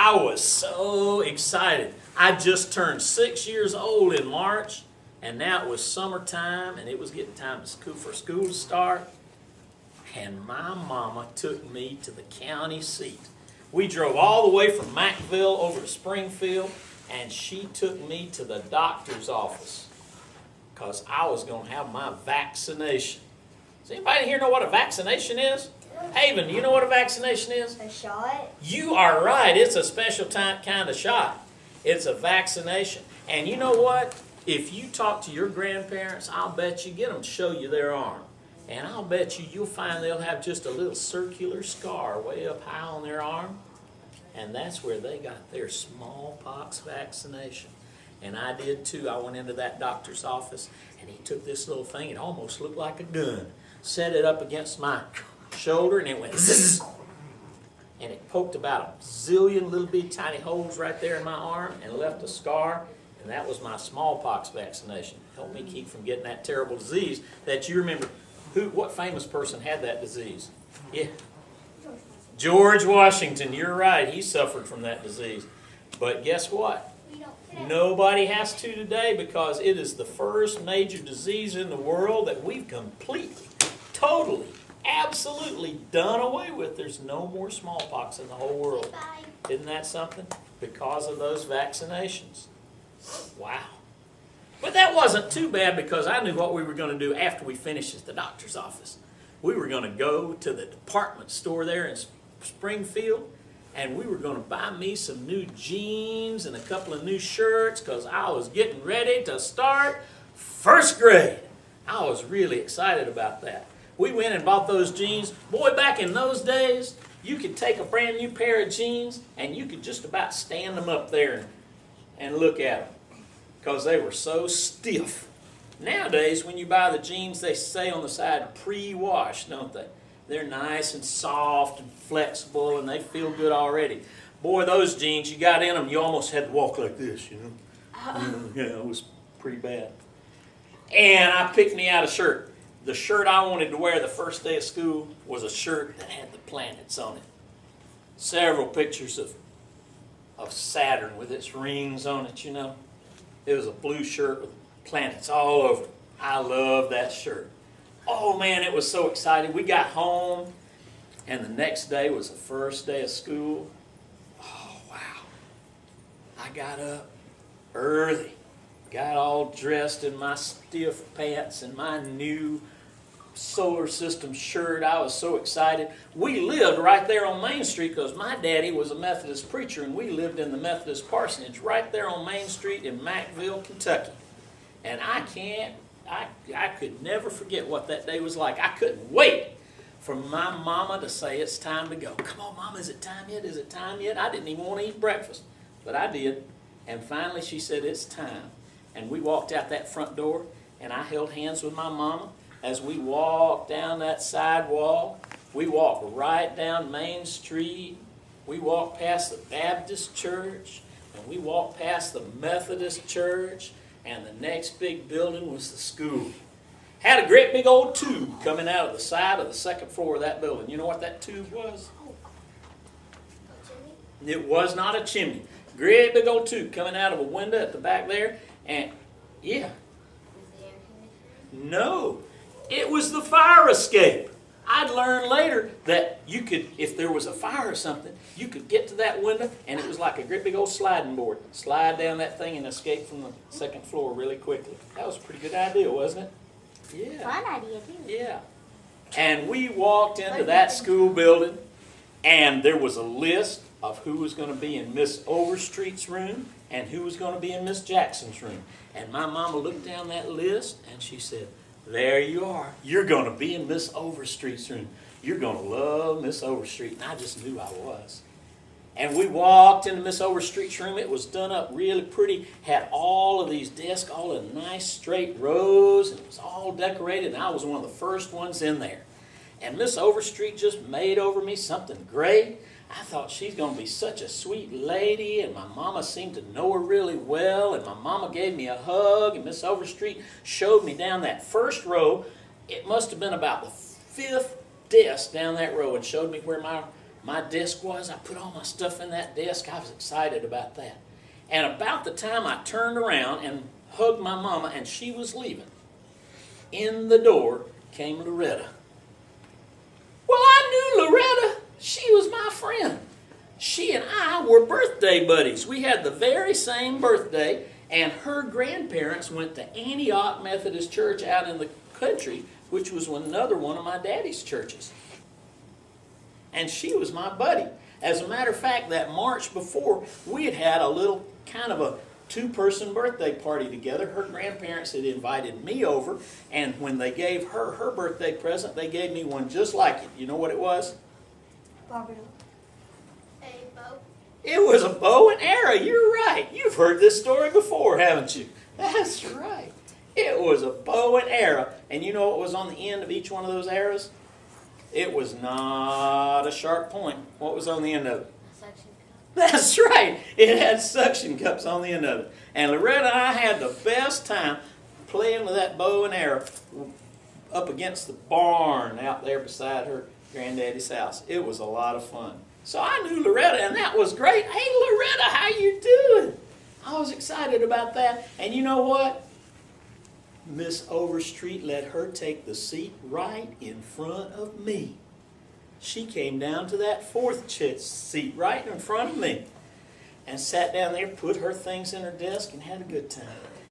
I was so excited. I just turned 6 years old in March, and now it was summertime, and it was getting time for school to start. And my mama took me to the county seat. We drove all the way from Mackville over to Springfield, and she took me to the doctor's office because I was going to have my vaccination. Does anybody here know what a vaccination is? Haven, do you know what a vaccination is? A shot? You are right. It's a special kind of shot. It's a vaccination. And you know what? If you talk to your grandparents, I'll bet you get them to show you their arm. And I'll bet you'll find they'll have just a little circular scar way up high on their arm. And that's where they got their smallpox vaccination. And I did too. I went into that doctor's office, and he took this little thing. It almost looked like a gun. Set it up against my shoulder, and it went zzz. And it poked about a zillion little bitty tiny holes right there in my arm and left a scar. And that was my smallpox vaccination. Helped me keep from getting that terrible disease that you remember. What famous person had that disease? Yeah. George Washington. You're right. He suffered from that disease. But guess what? Nobody has to today because it is the first major disease in the world that we've completely, totally, absolutely done away with. There's no more smallpox in the whole world. Isn't that something? Because of those vaccinations. Wow. But that wasn't too bad because I knew what we were going to do after we finished at the doctor's office. We were going to go to the department store there in Springfield, and we were going to buy me some new jeans and a couple of new shirts because I was getting ready to start first grade. I was really excited about that. We went and bought those jeans. Boy, back in those days, you could take a brand new pair of jeans and you could just about stand them up there and look at them because they were so stiff. Nowadays, when you buy the jeans, they say on the side pre-washed, don't they? They're nice and soft and flexible, and they feel good already. Boy, those jeans, you got in them, you almost had to walk like this, you know. Yeah, it was pretty bad. And I picked me out a shirt. The shirt I wanted to wear the first day of school was a shirt that had the planets on it. Several pictures of Saturn with its rings on it, you know. It was a blue shirt with planets all over it. I love that shirt. Oh man, it was so exciting. We got home, and the next day was the first day of school. Oh wow. I got up early, got all dressed in my stiff pants and my new solar system shirt. I was so excited. We lived right there on Main Street because my daddy was a Methodist preacher, and we lived in the Methodist parsonage right there on Main Street in Mackville, Kentucky. And I could never forget what that day was like. I couldn't wait for my mama to say it's time to go. Come on, Mama, is it time yet? Is it time yet? I didn't even want to eat breakfast, but I did. And finally she said it's time. And we walked out that front door, and I held hands with my mama as we walked down that sidewalk. We walked right down Main Street. We walked past the Baptist church, and we walked past the Methodist church. And the next big building was the school. Had a great big old tube coming out of the side of the second floor of that building. You know what that tube was? It was not a chimney. Great big old tube coming out of a window at the back there. And yeah. No. It was the fire escape. I'd learned later that you could, if there was a fire or something, you could get to that window, and it was like a great big old sliding board. Slide down that thing and escape from the second floor really quickly. That was a pretty good idea, wasn't it? Yeah. Fun idea, too. Yeah. And we walked into that school building, and there was a list of who was going to be in Miss Overstreet's room and who was going to be in Miss Jackson's room. And my mama looked down that list, and she said, there you are. You're going to be in Miss Overstreet's room. You're going to love Miss Overstreet. And I just knew I was. And we walked into Miss Overstreet's room. It was done up really pretty. Had all of these desks, all in nice straight rows. And it was all decorated. And I was one of the first ones in there. And Miss Overstreet just made over me something great. I thought she's going to be such a sweet lady, and my mama seemed to know her really well, and my mama gave me a hug, and Miss Overstreet showed me down that first row. It must have been about the fifth desk down that row, and showed me where my my desk was. I put all my stuff in that desk. I was excited about that. And about the time I turned around and hugged my mama and she was leaving, in the door came Loretta. Well, I knew Loretta. She was my friend. She and I were birthday buddies. We had the very same birthday, and her grandparents went to Antioch Methodist Church out in the country, which was another one of my daddy's churches. And she was my buddy. As a matter of fact, that March before, we had had a little kind of a two-person birthday party together. Her grandparents had invited me over, and when they gave her her birthday present, they gave me one just like it. You know what it was? Barbie. A bow. It was a bow and arrow. You're right. You've heard this story before, haven't you? That's right. It was a bow and arrow. And you know what was on the end of each one of those arrows? It was not a sharp point. What was on the end of it? A suction cup. That's right. It had suction cups on the end of it. And Loretta and I had the best time playing with that bow and arrow up against the barn out there beside her granddaddy's house. It was a lot of fun. So I knew Loretta, and that was great. Hey, Loretta, how you doing? I was excited about that. And you know what? Miss Overstreet let her take the seat right in front of me. She came down to that fourth seat right in front of me and sat down there, put her things in her desk, and had a good time.